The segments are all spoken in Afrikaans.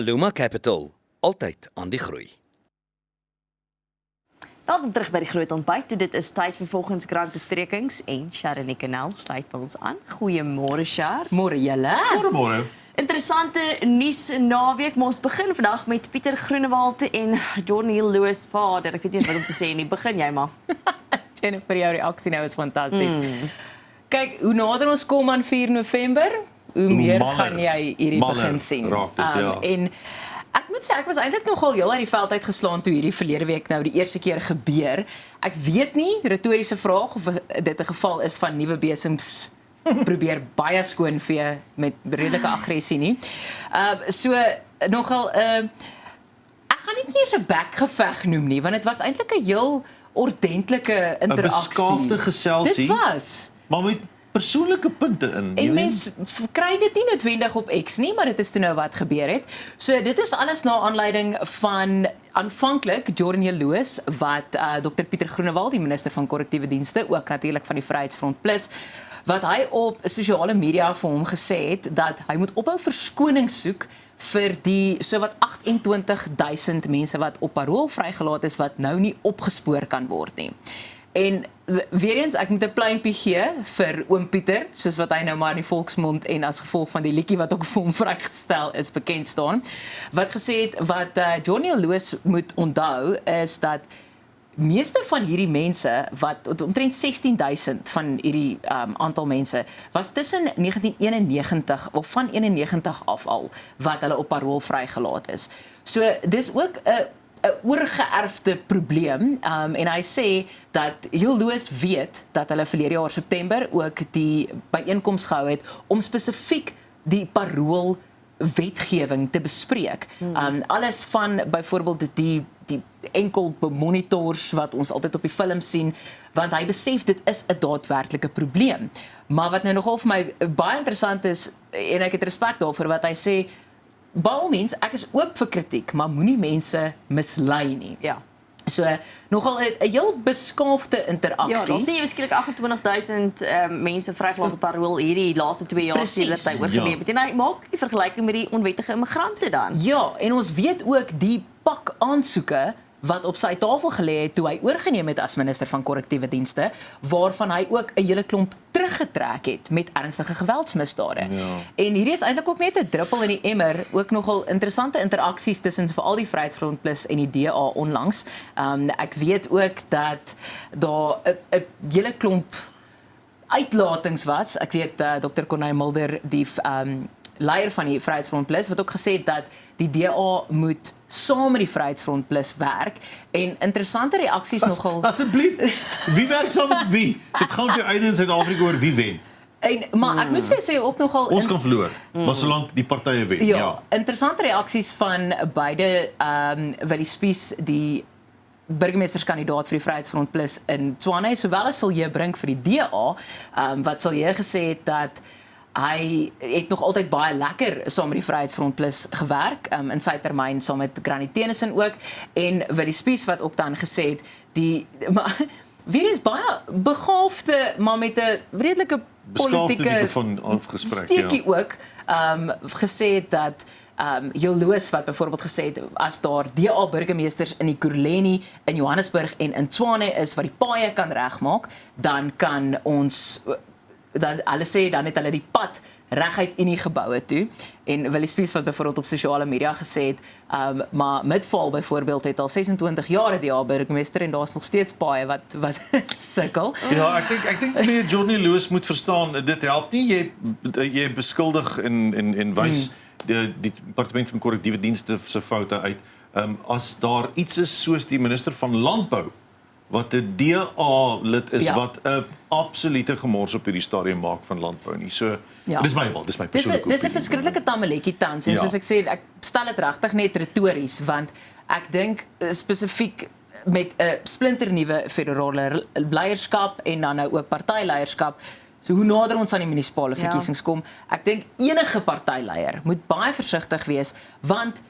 Aluma Capital, altyd aan die groei. Welkom terug by die Groot Ontbyt. Dit is tyd vir volgens krantbesprekings en Sharon Kanel sluit by ons aan. Goeiemôre Shar. Môre julle. Môre. Interessante nuus naweek, maar ons begin vandag met Pieter Groenewald en Johnny Lewis vader. Ek weet nie wat om te sê nie. Begin jy maar. Jennifer, jou reaksie nou is fantasties. Kyk, hoe nader ons kom aan 4 November, hoe meer gaan jy hierdie begin sien. Raak dit, ja. En ek moet sê, ek was eintlik nogal heel uit die veld uitgeslaan toe hierdie verlede week nou die eerste keer gebeur. Ek weet nie, retoriese vraag, of dit 'n geval is van nuwe besems probeer baie skoon vee met redelike aggressie nie. So nogal ek gaan dit nie eens 'n bekgeveg noem nie, want dit was eintlik 'n heel ordentlike interaksie. 'n beskaafde geselsie. Dit was. Maar met persoonlike punte in. En mense kry dit nie noodwendig op X nie, maar dit is toe nou wat gebeur het. So dit is alles na aanleiding van aanvanklik Johnny Lewis wat Dr Pieter Groenewald, die minister van korrektiewe dienste, ook natuurlik van die Vryheidsfront Plus, wat hy op sosiale media vir hom gesê het dat hy moet ophou verskoning soek vir die sowat 28,000 mense wat op parol vrygelaat is wat nou nie opgespoor kan word nie. En weer eens, ek moet 'n pleintjie gee vir oom Pieter, soos wat hy nou maar in die volksmond en as gevolg van die liedjie wat ook vir hom vrygestel is bekend staan, wat gesê het wat Johnny Lewis moet onthou is dat meeste van hierdie mense, wat omtrent 16,000 van hierdie aantal mense, was tussen 1991 of van 91 af al, wat hulle op parol vrygelaat is. So, dis ook 'n oorgeërfde probleem, en hy sê dat heel Lewis weet dat hulle verlede jaar September ook die byeenkoms gehou het om spesifiek die parol wetgewing te bespreek. Alles van byvoorbeeld die enkel monitors wat ons altyd op die film sien, want hy besef dit is 'n daadwerklike probleem. Maar wat nou nogal vir my baie interessant is, en ek het respek daarvoor wat hy sê, by al mens, ek is oop vir kritiek, maar moenie mense mislei nie. Ja. So, nogal 'n heel beskaafde interaksie. Ja, dat nie beskiklik 28,000 mense vrygelaat op parol hierdie laaste 2 jaar sedert hy oorgeneem het. En hy maak die vergelyking met die onwettige immigrante dan. Ja, en ons weet ook die pak aansoeke wat op sy tafel gelê het toe hy oorgeneem het as minister van korrektiewe dienste, waarvan hy ook 'n hele klomp teruggetrek het met ernstige geweldsmisdade. Ja. En hierdie is eintlik ook net 'n druppel in die emmer, ook nogal interessante interaksies tussen veral die Vryheidsfront Plus en die DA onlangs. Ek weet ook dat daar 'n hele klomp uitlatings was. Ek weet Dr. Corneille Mulder, die leier van die Vryheidsfront Plus, wat ook gesê het dat die DA moet saam met die Vryheidsfront Plus werk, en interessante reaksies nogal. Asseblief, wie werk saam met wie? Dit gaan jou einde in Suid-Afrika oor wie wen. Maar ek moet vir jou sê ook nogal Ons kan verloor, maar solank die partye wen. ja, interessante reaksies van beide Willie Spies, die burgemeesterskandidaat vir die Vryheidsfront Plus in Tshwane, sowel as Silje Brink vir die DA, wat Silje gesê het dat hy het nog altyd baie lekker saam met die Vryheidsfront Plus gewerk, in sy termyn saam met Granny Tennyson ook, en Willie Spies wat ook dan gesê het, maar weer is baie begaafde, maar met 'n redelike politieke steekie ook, gesê het dat Heel Lewis wat byvoorbeeld gesê het, as daar DA burgemeesters in die Kurleni, in Johannesburg en in Tshwane is wat die paaie kan regmaak, dan kan ons hulle sê dan het hulle die pad reguit in die geboue toe. En Willie Spies wat byvoorbeeld op sosiale media gesê het, maar Midvaal byvoorbeeld het al 26 jaar die DA burgemeester en daar's nog steeds paaie wat sukkel. Ja, ek dink meneer Johnny Lewis moet verstaan, dit help nie jy beskuldig en wys die departement van korrektiewe dienste se foute uit. As daar iets is soos die minister van landbou wat 'n DA lid is, wat 'n absolute gemors op hierdie stadium maak van landbou nie. So, dis my persoonlike opinie. Dis 'n verskriklike tamaletjie tans, en soos ek sê, ek stel dit regtig net retories, want ek dink spesifiek met 'n splinternuwe federale leierskap en dan nou ook partyleierskap, so hoe nader ons aan die munisipale verkiesings kom, ek dink enige partyleier moet baie versigtig wees, want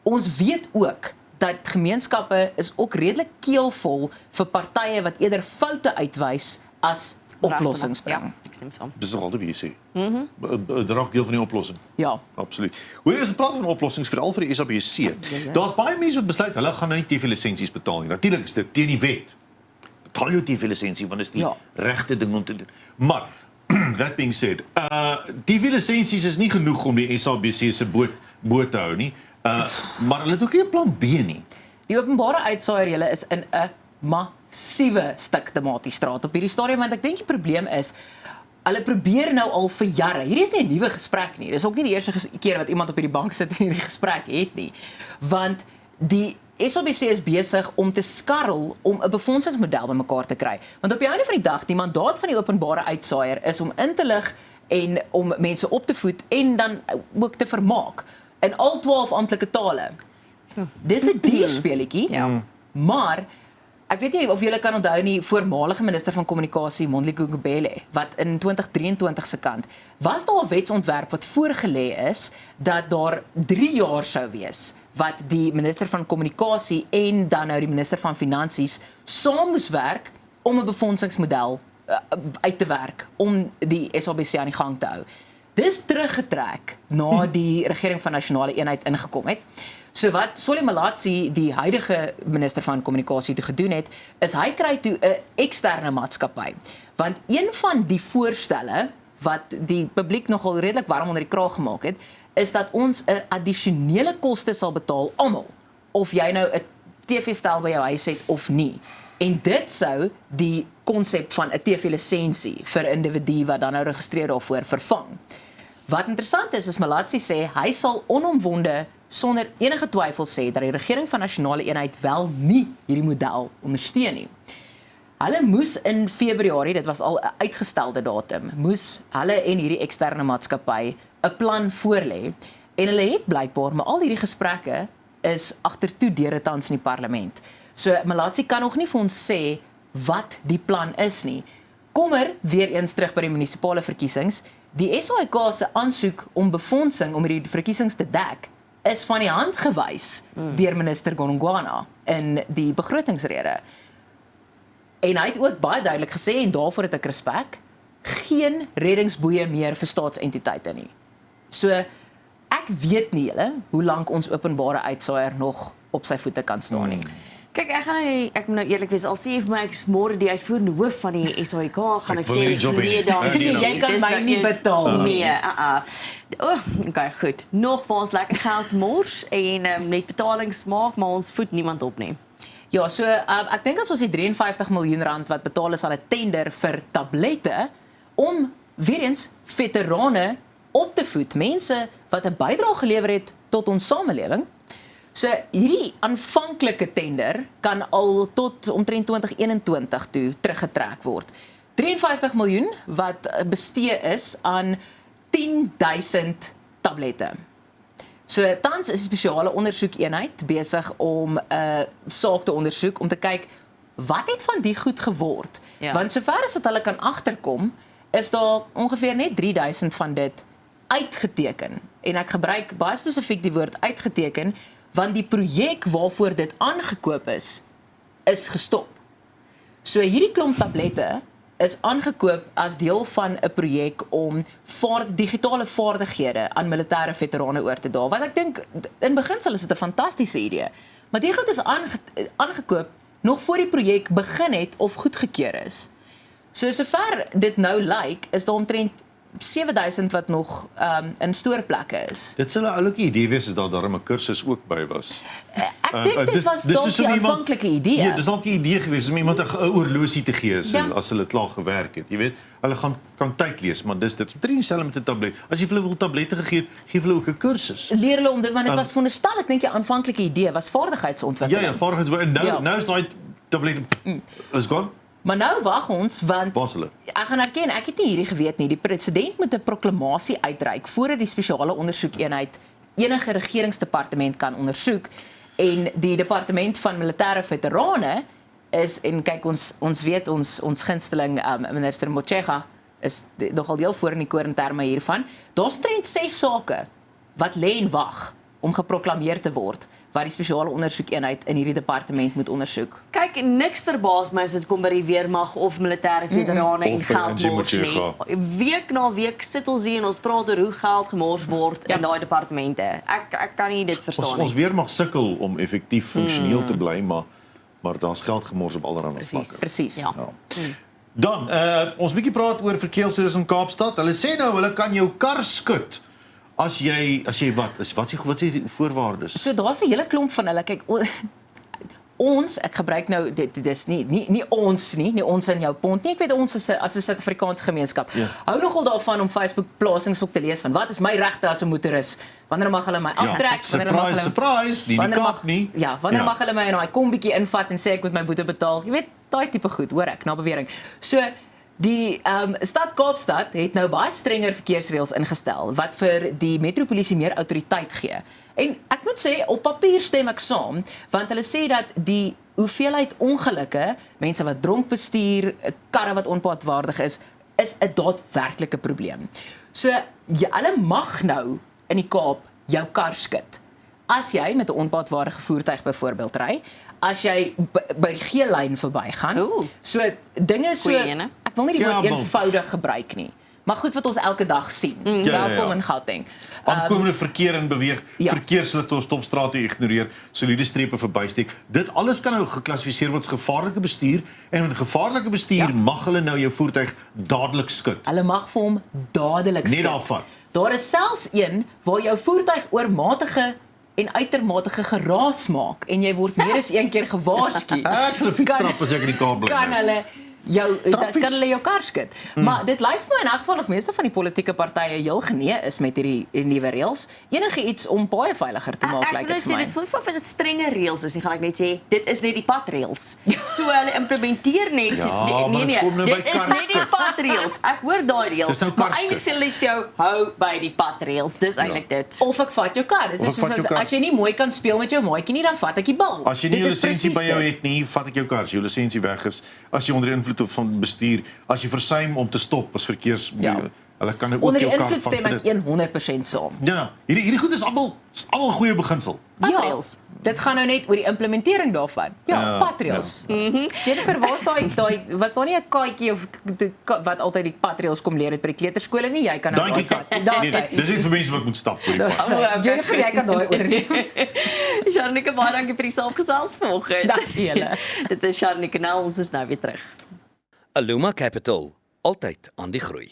ons weet ook dat gemeenskappe is ook redelik keelvol vir partye wat eerder foute uitwys as oplossings bring. Ja, ek stem saam. Dis nog altyd wie jy sê. Dit raak deel van die oplossing. Ja. Absoluut. Hoor jy, as ons praat van oplossings veral vir die SABC. Daar's baie mense wat besluit hulle gaan nou nie TV-lisensies betaal nie. Natuurlik is dit teen die wet. Betaal jou TV-lisensie want dit is die regte ding om te doen. Maar that being said, TV-lisensies is nie genoeg om die SABC se boot te hou nie. Maar hulle het ook nie 'n plan B nie. Die openbare uitsaaier julle is in 'n massiewe stuk tomatiestraat op hierdie stadium, want ek dink die probleem is hulle probeer nou al vir jare. Hierdie is nie 'n nuwe gesprek nie. Dis ook nie die eerste keer wat iemand op hierdie bank sit en hierdie gesprek het nie. Want die SABC is besig om te skarrel om 'n befondsingsmodel bymekaar te kry. Want op die einde van die dag, die mandaat van die openbare uitsaaier is om in te lig en om mense op te voed en dan ook te vermaak in al 12 amptelike tale. Dis 'n duur speletjie. Ja. Maar ek weet nie of julle kan onthou nie, voormalige minister van kommunikasie Mondli Gugubele, wat in 2023 se kant was daar 'n wetsontwerp wat voorgelê is dat daar 3 jaar sou wees wat die minister van kommunikasie en dan nou die minister van finansies saam moes werk om 'n befondsingsmodel uit te werk om die SABC aan die gang te hou. Dis teruggetrek na die regering van nasionale eenheid ingekom het. So wat Solly Malatsi, die huidige minister van kommunikasie, toe gedoen het, is hy kry toe 'n eksterne maatskappy. Want een van die voorstelle wat die publiek nogal redelik warm onder die kraag gemaak het, is dat ons 'n addisionele koste sal betaal almal, of jy nou 'n TV-stel by jou huis het of nie. En dit sou die konsep van 'n TV-lisensie vir 'n individu wat dan nou registreer daarvoor vervang. Wat interessant is Malatsi sê hy sal onomwonde sonder enige twyfel sê dat die regering van nasionale eenheid wel nie hierdie model ondersteun nie. Hulle moes in Februarie, dit was al 'n uitgestelde datum, moes hulle en hierdie eksterne maatskappy 'n plan voorlê en hulle het blykbaar, maar al hierdie gesprekke is agtertoe deure tans in die parlement. So Malatsi kan nog nie vir ons sê wat die plan is nie. Kommer weer eens terug by die munisipale verkiesings. Die SAIK se aansoek om befondsing om hierdie verkiesings te dek is van die hand gewys deur minister Gonongwana in die begrotingsrede. En hy het ook baie duidelik gesê, en daarvoor het ek respek, geen reddingsboeie meer vir staatsentiteite nie. So, ek weet nie julle hoe lank ons openbare uitsaaier nog op sy voete kan staan nie. Kyk, ek moet nou eerlik wees, al sê vir my ek's môre die uitvoerende hoof van die SAIK, gaan ek wil nie die job hê. nee dan. Jy kan my nie betaal. Nee, okay, goed. Nog vir ons lekker geld mors en net betalings maak, maar ons voed niemand op nie. Ja, so ek dink as ons die 53 miljoen rand wat betaal is aan 'n tender vir tablette om weer eens veterane op te voed, mense wat 'n bydrae gelewer het tot ons samelewing. So hierdie aanvanklike tender kan al tot omtrent 2021 toe teruggetrek word. 53 miljoen wat bestee is aan 10,000 tablette. So tans is 'n spesiale ondersoekeenheid besig om 'n saak te ondersoek om te kyk wat het van die goed geword. Ja. Want sover as wat hulle kan agterkom, is daar ongeveer net 3000 van dit uitgeteken. En ek gebruik baie spesifiek die woord uitgeteken want die projek waarvoor dit aangekoop is gestop. So hierdie klomp tablette is aangekoop as deel van 'n projek om digitale vaardighede aan militêre veterane oor te dra. Wat ek dink in beginsel is dit 'n fantastiese idee. Maar die goed is aangekoop nog voor die projek begin het of goedgekeur is. So sover dit nou lyk, is daar omtrent 7000 wat nog in stoorplekke is. Dit sou 'n oulike idee wees as daar 'n kursus ook by was. Ek dink dit was dalk die aanvanklike idee. Ja, dis dalk 'n idee gewees om iemand 'n oorlosie te gee as hulle klaar gewerk het. Jy weet, hulle kan tyd lees, maar dis dit. Omtrent dieselfde met 'n tablet. As jy hulle wil tablette gegee het, gee hulle ook 'n kursus. Leer hulle om dit, want dit was veronderstel, ek dink die aanvanklike idee was vaardigheidsontwikkeling. Ja, vaardigheidsontwikkeling. En nou is daai tablette is gone. Maar nou wag ons, want ek gaan erken, ek het nie hierdie geweet nie. Die president moet 'n proklamasie uitreik voordat die spesiale ondersoekeenheid enige regeringsdepartement kan ondersoek. En die departement van militêre veterane is, en kyk ons weet ons gunsteling minister Motshega is nogal heel voor in die koor in terme hiervan. Daar's omtrent 6 sake wat lê en wag om geproklameer te word wat die spesiale ondersoekeenheid in hierdie departement moet ondersoek. Kyk, niks verbaas my as dit kom by die weermag of militêre veterane en Of by geldmors nie. NG Week na week sit ons hier en ons praat oor hoe geld gemors word in daai departemente. Ek kan nie dit verstaan Ons nie. weermag sukkel om effektief funksioneel te bly, maar daar's geld gemors op allerlei vlakke. Presies. Ja. Dan, ons bietjie praat oor verkeersreëls in Kaapstad. Hulle sê nou hulle kan jou kar skud as jy wat is die voorwaardes? So daar's 'n hele klomp van hulle. Kyk, ons, ek gebruik nou dis nie ons in jou pond nie. Ek weet ons as 'n Suid-Afrikaanse gemeenskap hou nogal daarvan om Facebook plasings ook te lees van wat is my regte as 'n motoris? Wanneer mag hulle my aftrek? Wanneer mag hulle surprise, nie die kap nie. Ja, wanneer mag hulle my in daai kombietjie invat en sê ek moet my boete betaal? Jy weet, daai tipe goed, hoor ek, na bewering. So die stad Kaapstad het nou baie strenger verkeersreëls ingestel wat vir die metropolisie meer autoriteit gee. En ek moet sê op papier stem ek saam, want hulle sê dat die hoeveelheid ongelukke, mense wat dronk bestuur, karre wat onpaadwaardig is 'n daadwerklike probleem. So hulle mag nou in die Kaap jou kar skud. As jy met 'n onpaadwaardige voertuig byvoorbeeld ry, as jy by die geel lyn verbygaan. So dinge so ek wil nie die woord eenvoudig gebruik nie. Maar goed wat ons elke dag sien. Welkom in Gauteng. Aankomende verkeer in beweeg, verkeersligte op stopstrate ignoreer, soliede strepe verbysteek. Dit alles kan nou geklassifiseer word as gevaarlike bestuur en met gevaarlike bestuur mag hulle nou jou voertuig dadelik skud. Hulle mag vir hom dadelik skud. Nie daarvan. Daar is selfs een waar jou voertuig oormatige en uitermate geraas maak en jy word meer as een keer gewaarsku. Ek sal 'n fietsstrap as ek in die Kaap bly. Kan hulle jou kar skud. Maar dit lyk vir my in elk geval of meeste van die politieke partye heel genee is met hierdie nuwe reëls. Enige iets om baie veiliger te maak lyk dit vir my. Dit voel vir dit strenge reëls is nie, gaan ek net sê, dit is net die padreëls. So hulle implementeer net dit is net die padreëls. Ek hoor daai reëls. Maar eintlik sê hulle net vir jou hou by die padreëls. Dis eintlik dit. Of ek vat jou kar. Dit is soos as jy nie mooi kan speel met jou maatjie nie, dan vat ek die bal. As jy nie 'n lisensie by jou het nie, vat ek jou kar. As jou lisensie weg is, as jy onder invloed van bestuur, as jy versuim om te stop as hulle kan ook onder jou kar invloed stem ek 100% saam. Ja, hierdie goed is almal 'n goeie beginsel. Padreëls. Dit gaan nou net oor die implementering daarvan. Padreëls. Jennifer, was daar nie 'n kaartjie of wat altyd die padreëls kom leer het by die kleuterskole nie? Jy kan nou daar sê. Dis nie vir mense wat moet stap vir die pad. Jennifer, jy kan daai oorneem. Sharnike, baie dankie vir die saamgesels vanoggend. Dankie julle. Dit is Sharnike, ons is nou weer terug. Aluma Capital, altyd aan die groei.